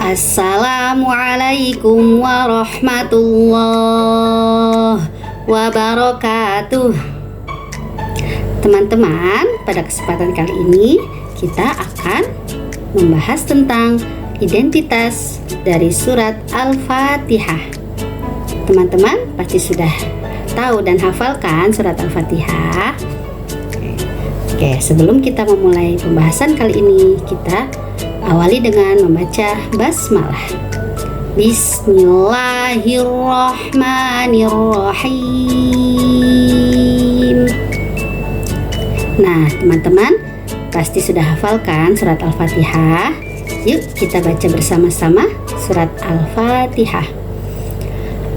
Assalamualaikum warahmatullahi wabarakatuh. Teman-teman, pada kesempatan kali ini kita akan membahas tentang identitas dari surat Al-Fatihah. Teman-teman pasti sudah tahu dan hafalkan surat Al-Fatihah. Oke, sebelum kita memulai pembahasan kali ini, kita awali dengan membaca basmalah. Bismillahirrahmanirrahim. Nah, teman-teman pasti sudah hafalkan surat Al-Fatihah. Yuk kita baca bersama-sama surat Al-Fatihah.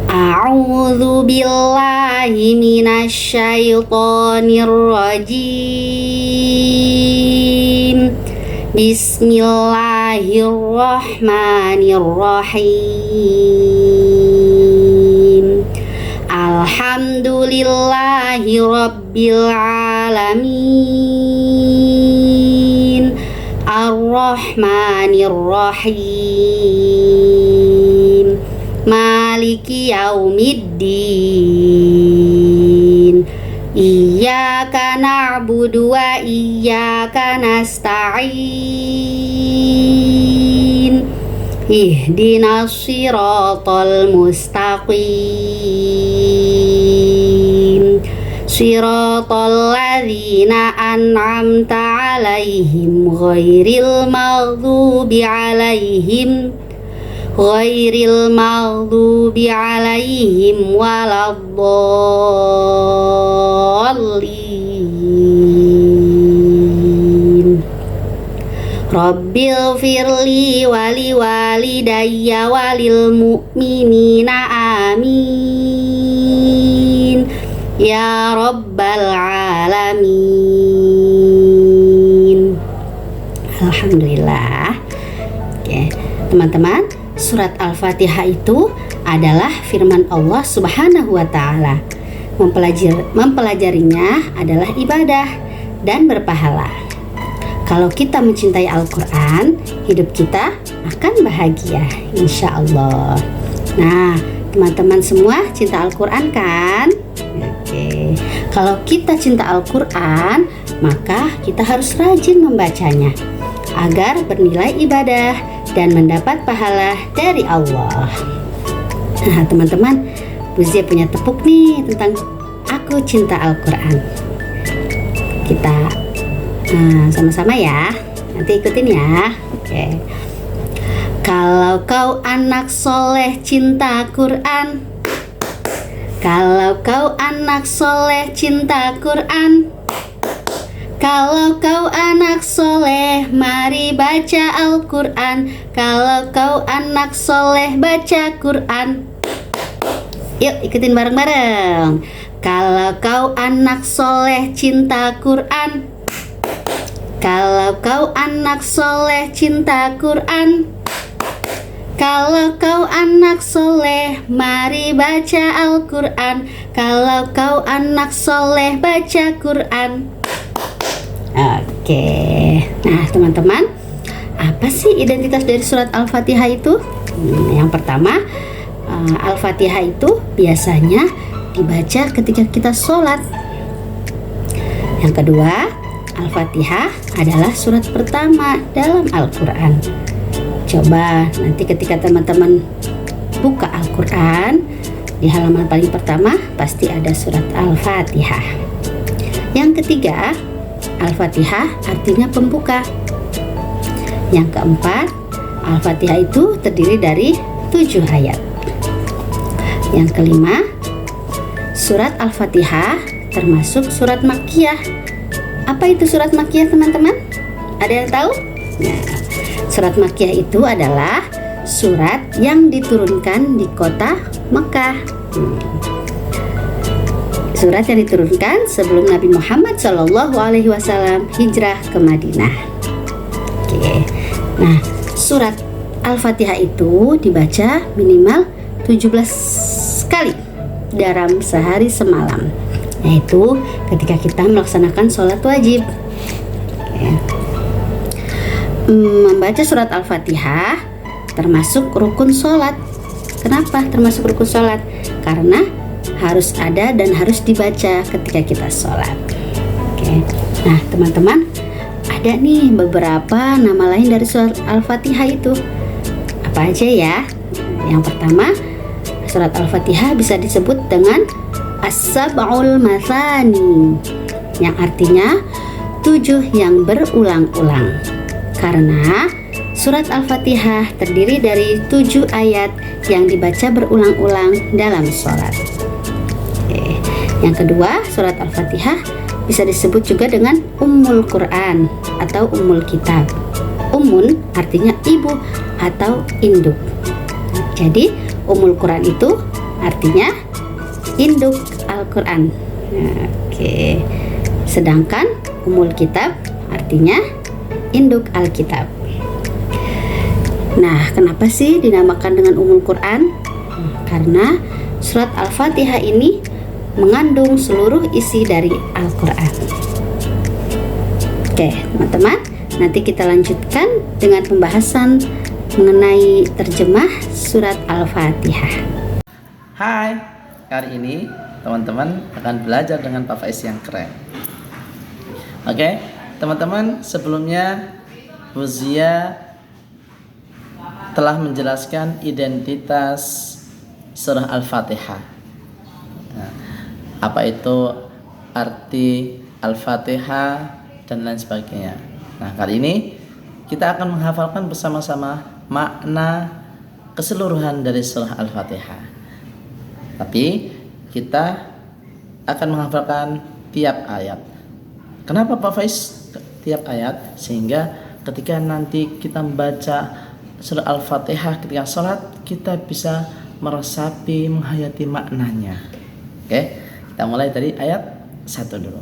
A'udzu billahi minasyaitonir rajim. Bismillahirrahmanirrahim. Alhamdulillahi rabbil alamin. Ar-Rahmanir-Rahim. Maliki yaumiddin. Iyyaka na'budu wa iyyaka nasta'in. Ihdinas siratal mustaqim. Siratal ladzina an'amta 'alaihim ghairil maghdubi alaihim waladdallin. Rabbil firli wali walidayya walil mu'minina amin ya rabbal alamin. Alhamdulillah. Oke, teman-teman, surat Al-Fatihah itu adalah firman Allah Subhanahu wa ta'ala. Mempelajarinya adalah ibadah dan berpahala. Kalau kita mencintai Al-Quran, hidup kita akan bahagia, insya Allah. Nah, teman-teman semua cinta Al-Quran kan? Oke. Kalau kita cinta Al-Quran, maka kita harus rajin membacanya agar bernilai ibadah dan mendapat pahala dari Allah. Nah, teman-teman, Buzia punya tepuk nih tentang aku cinta Al-Quran. Kita sama-sama ya. Nanti ikutin ya. Oke. Kalau kau anak soleh cinta Quran. Kalau kau anak soleh cinta Quran. Kalau kau anak soleh, mari baca Al-Quran. Kalau kau anak soleh, baca Quran. Yuk ikutin bareng-bareng. Kalau kau anak soleh, cinta Quran. Kalau kau anak soleh, cinta Quran. Kalau kau anak soleh, mari baca Al-Quran. Kalau kau anak soleh, baca Quran. Oke. Nah, teman-teman, apa sih identitas dari surat Al-Fatihah itu? Yang pertama, Al-Fatihah itu biasanya dibaca ketika kita sholat. Yang kedua, Al-Fatihah adalah surat pertama dalam Al-Quran. Coba nanti ketika teman-teman buka Al-Quran, di halaman paling pertama pasti ada surat Al-Fatihah. Yang ketiga, Al-Fatihah artinya pembuka. Yang keempat, Al-Fatihah itu terdiri dari 7 ayat. Yang kelima, surat Al-Fatihah termasuk surat Makkiyah. Apa itu surat Makkiyah, teman-teman? Ada yang tahu? Nah, surat Makkiyah itu adalah surat yang diturunkan di kota Mekah. Surat yang diturunkan sebelum Nabi Muhammad SAW hijrah ke Madinah. Oke. Nah, surat Al-Fatihah itu dibaca minimal 17 kali dalam sehari semalam, yaitu ketika kita melaksanakan sholat wajib. Oke. Membaca surat Al-Fatihah termasuk rukun sholat. Kenapa termasuk rukun sholat? Karena harus ada dan harus dibaca ketika kita sholat. Oke. Nah teman-teman, ada nih beberapa nama lain dari surat Al-Fatihah itu. Apa aja ya? Yang pertama, surat Al-Fatihah bisa disebut dengan As-Sab'ul Mathani, yang artinya 7 yang berulang-ulang. Karena surat Al-Fatihah terdiri dari 7 ayat yang dibaca berulang-ulang dalam sholat. Oke. Yang kedua, surat Al-Fatihah bisa disebut juga dengan Ummul Quran atau Ummul Kitab. Ummun artinya ibu atau induk. Jadi Ummul Quran itu artinya induk Al-Quran. Oke. Sedangkan Ummul Kitab artinya induk Alkitab. Nah, kenapa sih dinamakan dengan Ummul Quran? Karena surat Al-Fatihah ini mengandung seluruh isi dari Al-Quran. Oke, teman-teman, nanti kita lanjutkan dengan pembahasan mengenai terjemah surat Al-Fatihah. Hai, kali ini teman-teman akan belajar dengan Pak Faiz yang keren. Oke, teman-teman, sebelumnya Bu Zia telah menjelaskan identitas surah Al-Fatihah. Nah, apa itu arti Al-Fatihah dan lain sebagainya. Nah, kali ini kita akan menghafalkan bersama-sama makna keseluruhan dari surah Al-Fatihah. Tapi kita akan menghafalkan tiap ayat. Kenapa Pak Faiz tiap ayat? Sehingga ketika nanti kita membaca surah Al-Fatihah ketika sholat, kita bisa meresapi, menghayati maknanya. Oke, kita mulai dari ayat 1 dulu.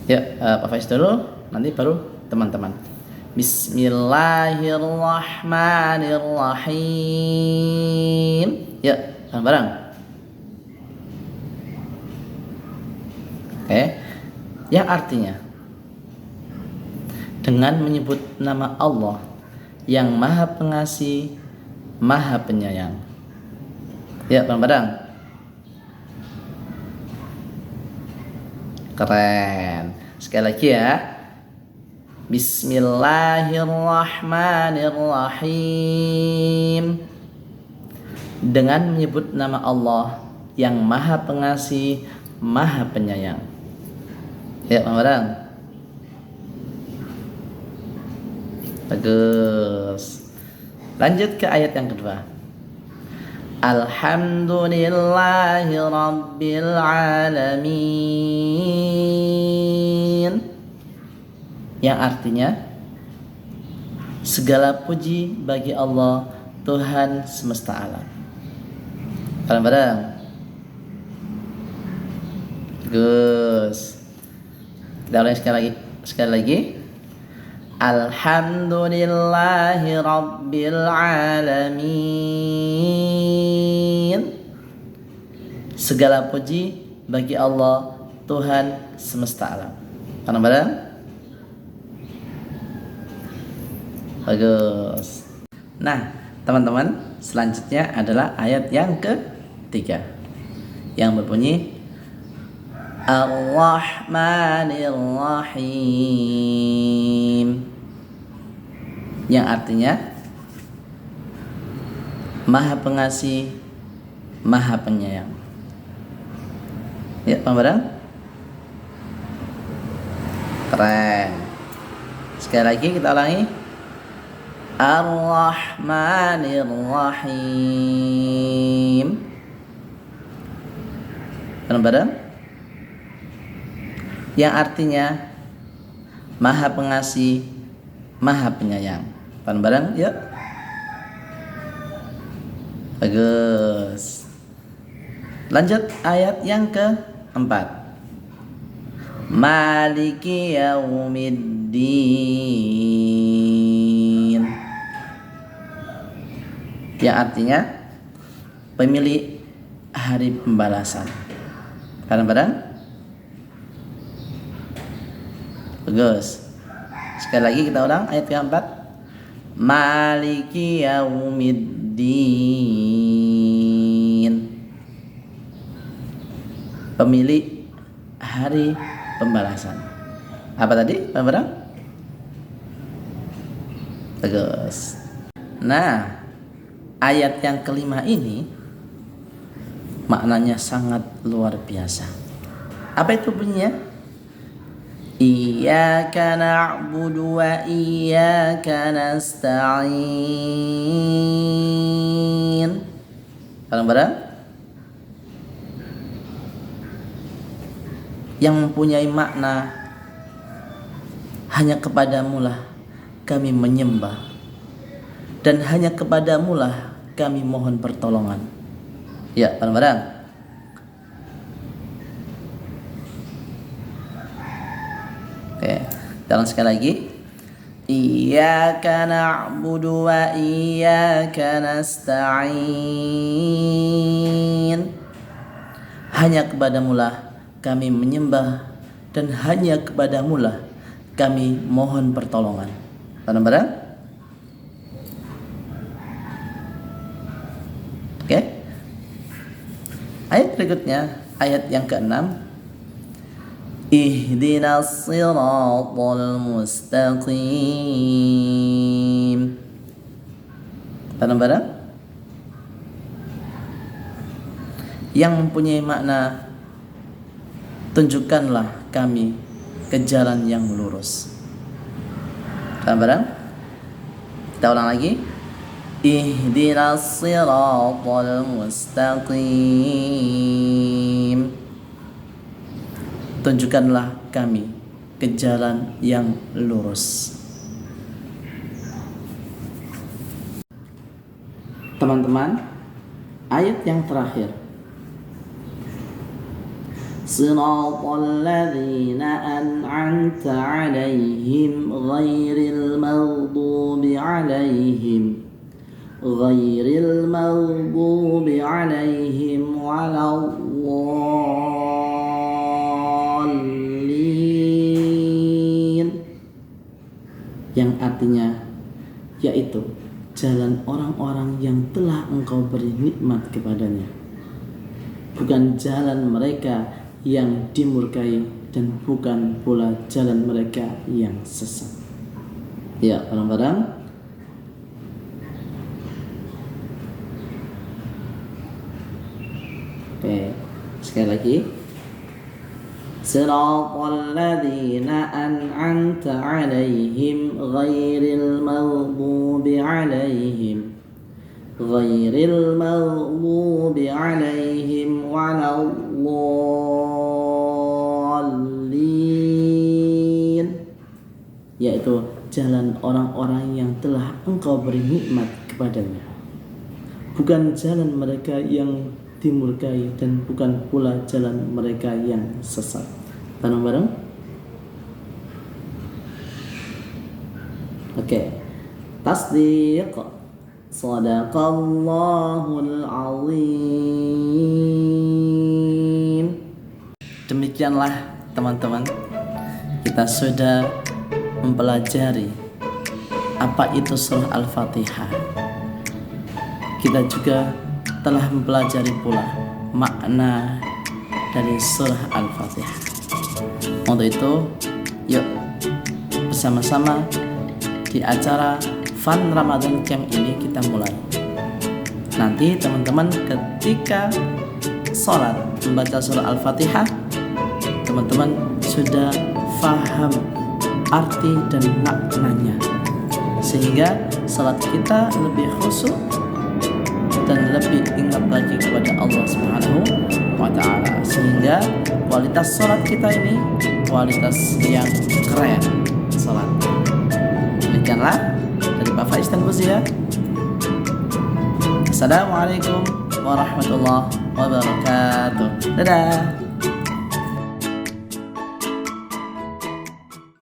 Ya, Pak Faiz dulu, nanti baru teman-teman. Bismillahirrahmanirrahim. Ya, bareng-bareng. Oke, yang artinya dengan menyebut nama Allah yang Maha Pengasih, Maha Penyayang. Ya, bareng-bareng. Keren. Sekali lagi ya. Bismillahirrahmanirrahim. Dengan menyebut nama Allah yang Maha Pengasih, Maha Penyayang. Ya, bareng-bareng. Bagus. Lanjut ke ayat yang kedua. Alhamdulillahi Rabbil Alamin. Yang artinya segala puji bagi Allah, Tuhan semesta alam. Bareng-bareng. Bagus. Kita ulangi sekali lagi. Alhamdulillahi Rabbil Alamin. Segala puji bagi Allah, Tuhan semesta alam. Bareng-bareng. Bagus. Nah, teman-teman, selanjutnya adalah ayat yang ketiga yang berbunyi Ar-Rahmanir-Rahim, yang artinya Maha Pengasih, Maha Penyayang. Ya, bareng. Keren. Sekali lagi kita ulangi. Ar-Rahmanir-Rahim. Bareng-bareng. Yang artinya Maha Pengasih, Maha Penyayang. Bareng-bareng, yuk. Bagus. Lanjut ayat yang keempat. Maliki Yaumiddin. Yang artinya pemilik hari pembalasan. Bareng-bareng. Bagus. Sekali lagi kita ulang ayat keempat. Maliki yaumiddin. Pemilik hari pembalasan. Apa tadi, bareng-bareng? Bagus. Nah, ayat yang kelima ini maknanya sangat luar biasa. Apa itu bunyinya? Iyyaka na'budu wa iyyaka nasta'in. Bareng-bareng? Yang mempunyai makna hanya kepadamulah kami menyembah dan hanya kepadamulah kami mohon pertolongan. Ya, bareng-bareng. Oke, dalam sekali lagi. Iyyaka na'budu wa iyyaka nasta'in. Hanya kepadamulah kami menyembah dan hanya kepadamulah kami mohon pertolongan. Bareng-bareng? Oke. Ayat berikutnya, ayat yang ke-6. Ihdinas siratal mustaqim. Bareng-bareng? Yang mempunyai makna tunjukkanlah kami ke jalan yang lurus. Bareng-bareng? Kita ulang lagi. Ihdinas siratal mustaqim. Tunjukkanlah kami ke jalan yang lurus. Teman-teman, ayat yang terakhir. Siratal ladzina an'amta 'alaihim ghairil maghdubi 'alaihim waladdallin. Yang artinya yaitu jalan orang-orang yang telah Engkau beri nikmat kepadanya, bukan jalan mereka yang dimurkai dan bukan pula jalan mereka yang sesat. Ya, bareng-bareng. Oke, sekali lagi. Siratal ladzina an'amta 'alaihim ghairil maghdubi 'alaihim waladdallin. Yaitu jalan orang-orang yang telah Engkau beri nikmat kepadanya, bukan jalan mereka yang dimurkai dan bukan pula jalan mereka yang sesat. Bareng-bareng. Oke. Tasdiq. Shadaqallahul azim. Demikianlah teman-teman, kita sudah mempelajari apa itu surah Al-Fatihah. Kita juga telah mempelajari pula makna dari surah Al-Fatihah. Untuk itu, yuk bersama-sama di acara Fun Ramadan Camp ini kita mulai. Nanti teman-teman ketika sholat membaca surah Al-Fatihah, teman-teman sudah faham arti dan maknanya, sehingga sholat kita lebih khusyuk dan lebih ingat lagi kepada Allah Subhanahu wa Ta'ala, sehingga kualitas sholat kita ini kualitas yang keren sholat. Demikianlah dari Pak Faiz dan Bu Zia. Assalamualaikum warahmatullahi wabarakatuh. Dadah.